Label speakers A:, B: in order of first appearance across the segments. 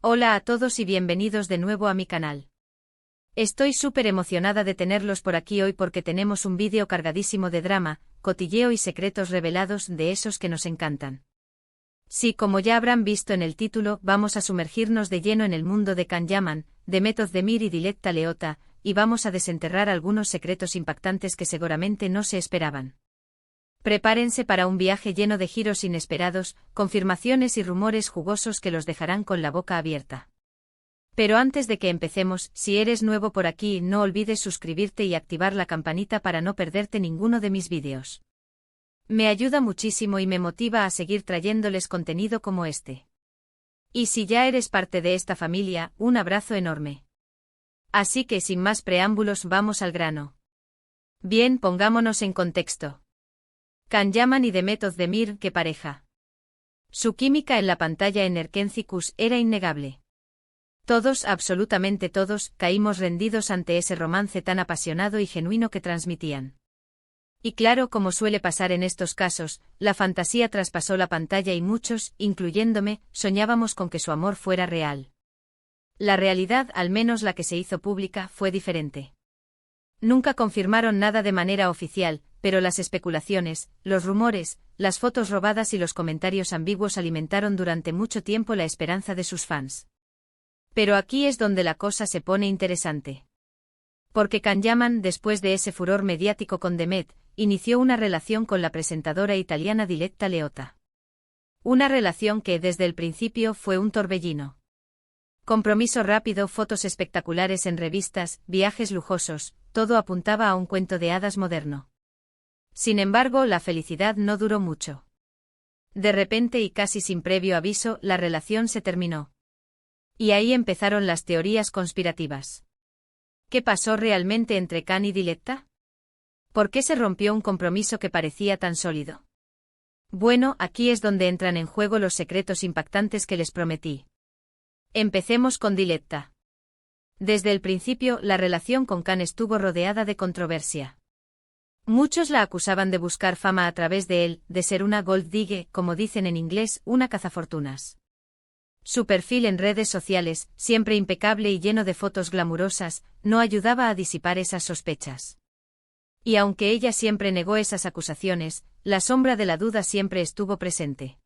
A: Hola a todos y bienvenidos de nuevo a mi canal. Estoy súper emocionada de tenerlos por aquí hoy porque tenemos un vídeo cargadísimo de drama, cotilleo y secretos revelados de esos que nos encantan. Sí, como ya habrán visto en el título, vamos a sumergirnos de lleno en el mundo de Can Yaman, Demet Özdemir y Dilek Leota, y vamos a desenterrar algunos secretos impactantes que seguramente no se esperaban. Prepárense para un viaje lleno de giros inesperados, confirmaciones y rumores jugosos que los dejarán con la boca abierta. Pero antes de que empecemos, si eres nuevo por aquí, no olvides suscribirte y activar la campanita para no perderte ninguno de mis vídeos. Me ayuda muchísimo y me motiva a seguir trayéndoles contenido como este. Y si ya eres parte de esta familia, un abrazo enorme. Así que sin más preámbulos vamos al grano. Bien, pongámonos en contexto. Can Yaman y Demet Özdemir, qué pareja. Su química en la pantalla en Erkencikus era innegable. Todos, absolutamente todos, caímos rendidos ante ese romance tan apasionado y genuino que transmitían. Y claro, como suele pasar en estos casos, la fantasía traspasó la pantalla y muchos, incluyéndome, soñábamos con que su amor fuera real. La realidad, al menos la que se hizo pública, fue diferente. Nunca confirmaron nada de manera oficial, pero las especulaciones, los rumores, las fotos robadas y los comentarios ambiguos alimentaron durante mucho tiempo la esperanza de sus fans. Pero aquí es donde la cosa se pone interesante. Porque Can Yaman, después de ese furor mediático con Demet, inició una relación con la presentadora italiana Dilek Leota. Una relación que desde el principio fue un torbellino. Compromiso rápido, fotos espectaculares en revistas, viajes lujosos, todo apuntaba a un cuento de hadas moderno. Sin embargo, la felicidad no duró mucho. De repente y casi sin previo aviso, la relación se terminó. Y ahí empezaron las teorías conspirativas. ¿Qué pasó realmente entre Can y Dilek? ¿Por qué se rompió un compromiso que parecía tan sólido? Bueno, aquí es donde entran en juego los secretos impactantes que les prometí. Empecemos con Dilek. Desde el principio, la relación con Can estuvo rodeada de controversia. Muchos la acusaban de buscar fama a través de él, de ser una gold digger, como dicen en inglés, una cazafortunas. Su perfil en redes sociales, siempre impecable y lleno de fotos glamurosas, no ayudaba a disipar esas sospechas. Y aunque ella siempre negó esas acusaciones, la sombra de la duda siempre estuvo presente.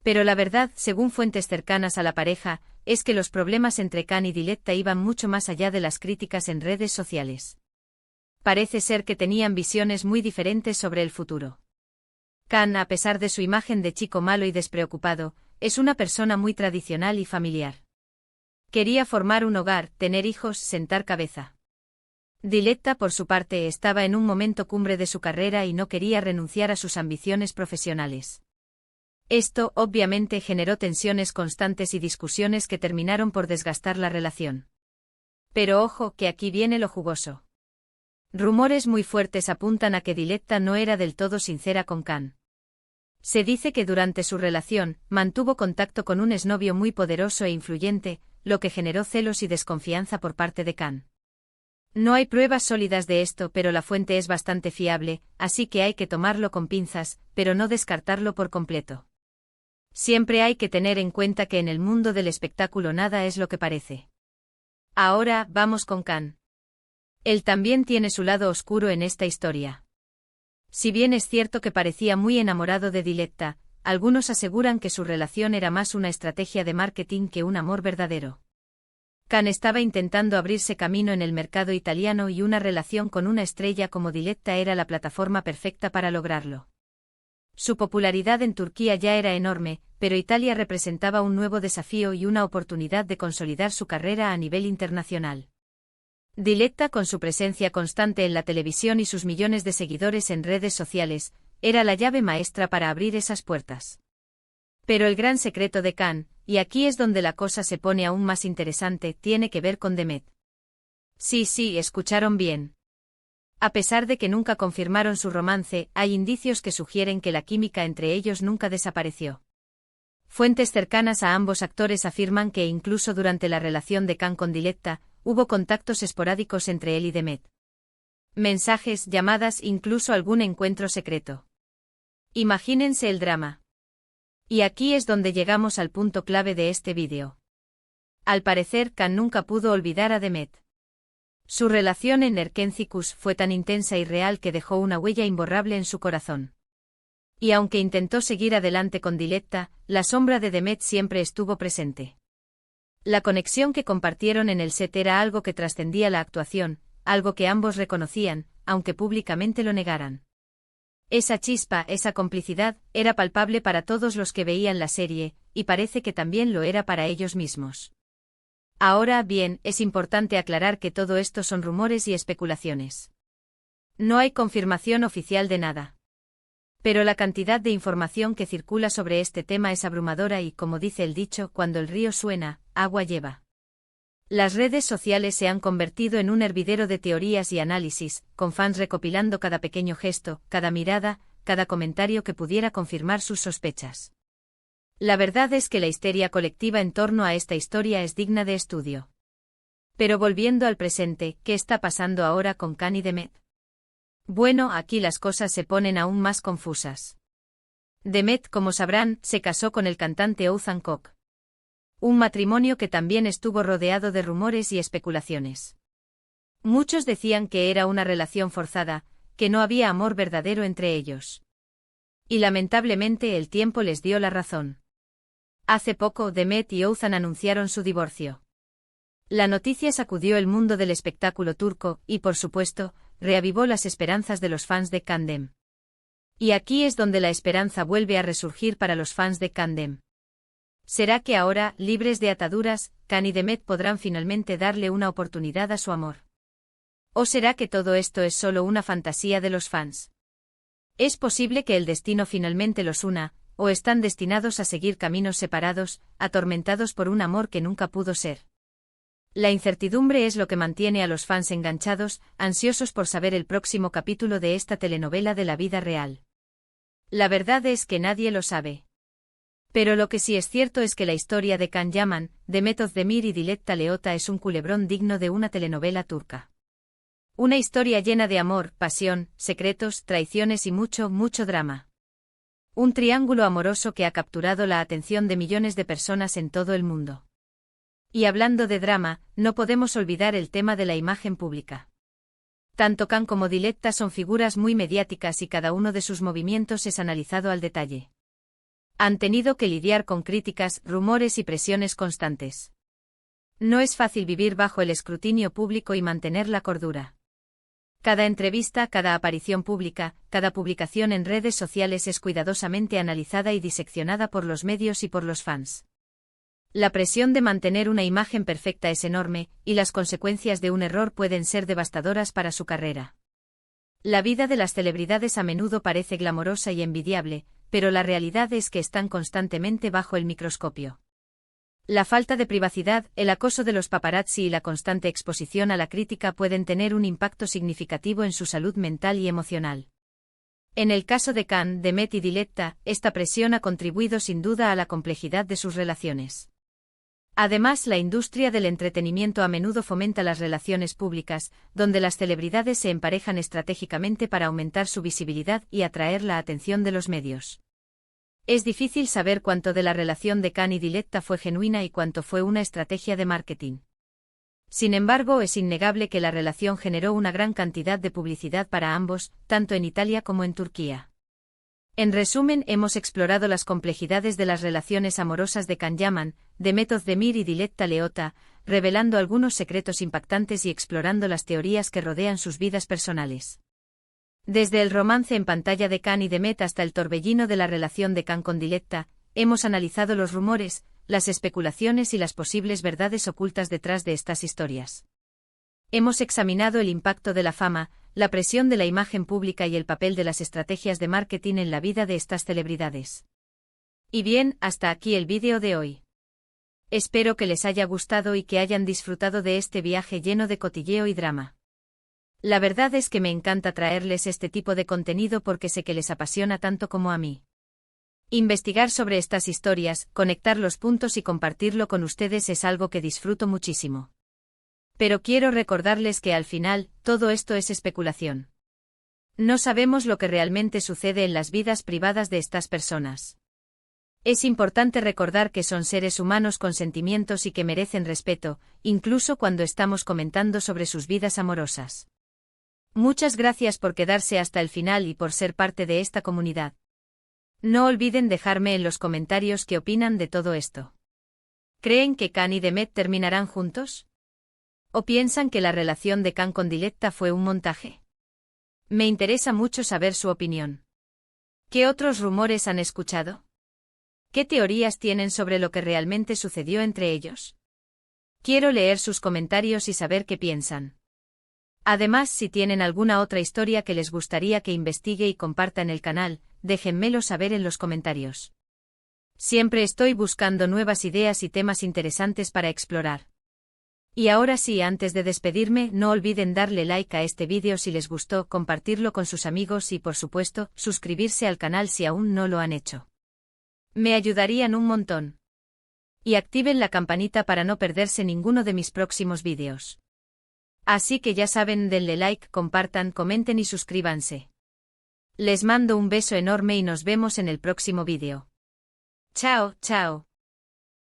A: Pero la verdad, según fuentes cercanas a la pareja, es que los problemas entre Can y Dilek iban mucho más allá de las críticas en redes sociales. Parece ser que tenían visiones muy diferentes sobre el futuro. Can, a pesar de su imagen de chico malo y despreocupado, es una persona muy tradicional y familiar. Quería formar un hogar, tener hijos, sentar cabeza. Dilek, por su parte, estaba en un momento cumbre de su carrera y no quería renunciar a sus ambiciones profesionales. Esto, obviamente, generó tensiones constantes y discusiones que terminaron por desgastar la relación. Pero ojo, que aquí viene lo jugoso. Rumores muy fuertes apuntan a que Dilek no era del todo sincera con Can. Se dice que durante su relación, mantuvo contacto con un exnovio muy poderoso e influyente, lo que generó celos y desconfianza por parte de Can. No hay pruebas sólidas de esto, pero la fuente es bastante fiable, así que hay que tomarlo con pinzas, pero no descartarlo por completo. Siempre hay que tener en cuenta que en el mundo del espectáculo nada es lo que parece. Ahora, vamos con Can. Él también tiene su lado oscuro en esta historia. Si bien es cierto que parecía muy enamorado de Dilek, algunos aseguran que su relación era más una estrategia de marketing que un amor verdadero. Can estaba intentando abrirse camino en el mercado italiano y una relación con una estrella como Dilek era la plataforma perfecta para lograrlo. Su popularidad en Turquía ya era enorme, pero Italia representaba un nuevo desafío y una oportunidad de consolidar su carrera a nivel internacional. Dilek, con su presencia constante en la televisión y sus millones de seguidores en redes sociales, era la llave maestra para abrir esas puertas. Pero el gran secreto de Can, y aquí es donde la cosa se pone aún más interesante, tiene que ver con Demet. Sí, escucharon bien. A pesar de que nunca confirmaron su romance, hay indicios que sugieren que la química entre ellos nunca desapareció. Fuentes cercanas a ambos actores afirman que incluso durante la relación de Can con Dilek, hubo contactos esporádicos entre él y Demet. Mensajes, llamadas, incluso algún encuentro secreto. Imagínense el drama. Y aquí es donde llegamos al punto clave de este vídeo. Al parecer, Khan nunca pudo olvidar a Demet. Su relación en Erkencicus fue tan intensa y real que dejó una huella imborrable en su corazón. Y aunque intentó seguir adelante con Diletta, la sombra de Demet siempre estuvo presente. La conexión que compartieron en el set era algo que trascendía la actuación, algo que ambos reconocían, aunque públicamente lo negaran. Esa chispa, esa complicidad, era palpable para todos los que veían la serie, y parece que también lo era para ellos mismos. Ahora bien, es importante aclarar que todo esto son rumores y especulaciones. No hay confirmación oficial de nada. Pero la cantidad de información que circula sobre este tema es abrumadora y, como dice el dicho, cuando el río suena, agua lleva. Las redes sociales se han convertido en un hervidero de teorías y análisis, con fans recopilando cada pequeño gesto, cada mirada, cada comentario que pudiera confirmar sus sospechas. La verdad es que la histeria colectiva en torno a esta historia es digna de estudio. Pero volviendo al presente, ¿qué está pasando ahora con Khan y Demet? Bueno, aquí las cosas se ponen aún más confusas. Demet, como sabrán, se casó con el cantante Ouzhan Koc. Un matrimonio que también estuvo rodeado de rumores y especulaciones. Muchos decían que era una relación forzada, que no había amor verdadero entre ellos. Y lamentablemente el tiempo les dio la razón. Hace poco, Demet y Ouzhan anunciaron su divorcio. La noticia sacudió el mundo del espectáculo turco y, por supuesto, reavivó las esperanzas de los fans de Kandem. Y aquí es donde la esperanza vuelve a resurgir para los fans de Kandem. ¿Será que ahora, libres de ataduras, Khan y Demet podrán finalmente darle una oportunidad a su amor? ¿O será que todo esto es solo una fantasía de los fans? ¿Es posible que el destino finalmente los una, o están destinados a seguir caminos separados, atormentados por un amor que nunca pudo ser? La incertidumbre es lo que mantiene a los fans enganchados, ansiosos por saber el próximo capítulo de esta telenovela de la vida real. La verdad es que nadie lo sabe. Pero lo que sí es cierto es que la historia de Can Yaman, Demet Özdemir y Diletta Leotta es un culebrón digno de una telenovela turca. Una historia llena de amor, pasión, secretos, traiciones y mucho, mucho drama. Un triángulo amoroso que ha capturado la atención de millones de personas en todo el mundo. Y hablando de drama, no podemos olvidar el tema de la imagen pública. Tanto Can como Diletta son figuras muy mediáticas y cada uno de sus movimientos es analizado al detalle. Han tenido que lidiar con críticas, rumores y presiones constantes. No es fácil vivir bajo el escrutinio público y mantener la cordura. Cada entrevista, cada aparición pública, cada publicación en redes sociales es cuidadosamente analizada y diseccionada por los medios y por los fans. La presión de mantener una imagen perfecta es enorme, y las consecuencias de un error pueden ser devastadoras para su carrera. La vida de las celebridades a menudo parece glamorosa y envidiable, pero la realidad es que están constantemente bajo el microscopio. La falta de privacidad, el acoso de los paparazzi y la constante exposición a la crítica pueden tener un impacto significativo en su salud mental y emocional. En el caso de Can, Demet y Diletta, esta presión ha contribuido sin duda a la complejidad de sus relaciones. Además, la industria del entretenimiento a menudo fomenta las relaciones públicas, donde las celebridades se emparejan estratégicamente para aumentar su visibilidad y atraer la atención de los medios. Es difícil saber cuánto de la relación de Can y Diletta fue genuina y cuánto fue una estrategia de marketing. Sin embargo, es innegable que la relación generó una gran cantidad de publicidad para ambos, tanto en Italia como en Turquía. En resumen, hemos explorado las complejidades de las relaciones amorosas de Can Yaman, Demet Özdemir y Diletta Leotta, revelando algunos secretos impactantes y explorando las teorías que rodean sus vidas personales. Desde el romance en pantalla de Can y Demet hasta el torbellino de la relación de Can con Diletta, hemos analizado los rumores, las especulaciones y las posibles verdades ocultas detrás de estas historias. Hemos examinado el impacto de la fama, la presión de la imagen pública y el papel de las estrategias de marketing en la vida de estas celebridades. Y bien, hasta aquí el vídeo de hoy. Espero que les haya gustado y que hayan disfrutado de este viaje lleno de cotilleo y drama. La verdad es que me encanta traerles este tipo de contenido porque sé que les apasiona tanto como a mí. Investigar sobre estas historias, conectar los puntos y compartirlo con ustedes es algo que disfruto muchísimo. Pero quiero recordarles que al final, todo esto es especulación. No sabemos lo que realmente sucede en las vidas privadas de estas personas. Es importante recordar que son seres humanos con sentimientos y que merecen respeto, incluso cuando estamos comentando sobre sus vidas amorosas. Muchas gracias por quedarse hasta el final y por ser parte de esta comunidad. No olviden dejarme en los comentarios qué opinan de todo esto. ¿Creen que Khan y Demet terminarán juntos? ¿O piensan que la relación de Khan con Diletta fue un montaje? Me interesa mucho saber su opinión. ¿Qué otros rumores han escuchado? ¿Qué teorías tienen sobre lo que realmente sucedió entre ellos? Quiero leer sus comentarios y saber qué piensan. Además, si tienen alguna otra historia que les gustaría que investigue y comparta en el canal, déjenmelo saber en los comentarios. Siempre estoy buscando nuevas ideas y temas interesantes para explorar. Y ahora sí, antes de despedirme, no olviden darle like a este vídeo si les gustó, compartirlo con sus amigos y, por supuesto, suscribirse al canal si aún no lo han hecho. Me ayudarían un montón. Y activen la campanita para no perderse ninguno de mis próximos vídeos. Así que ya saben, denle like, compartan, comenten y suscríbanse. Les mando un beso enorme y nos vemos en el próximo vídeo. Chao, chao.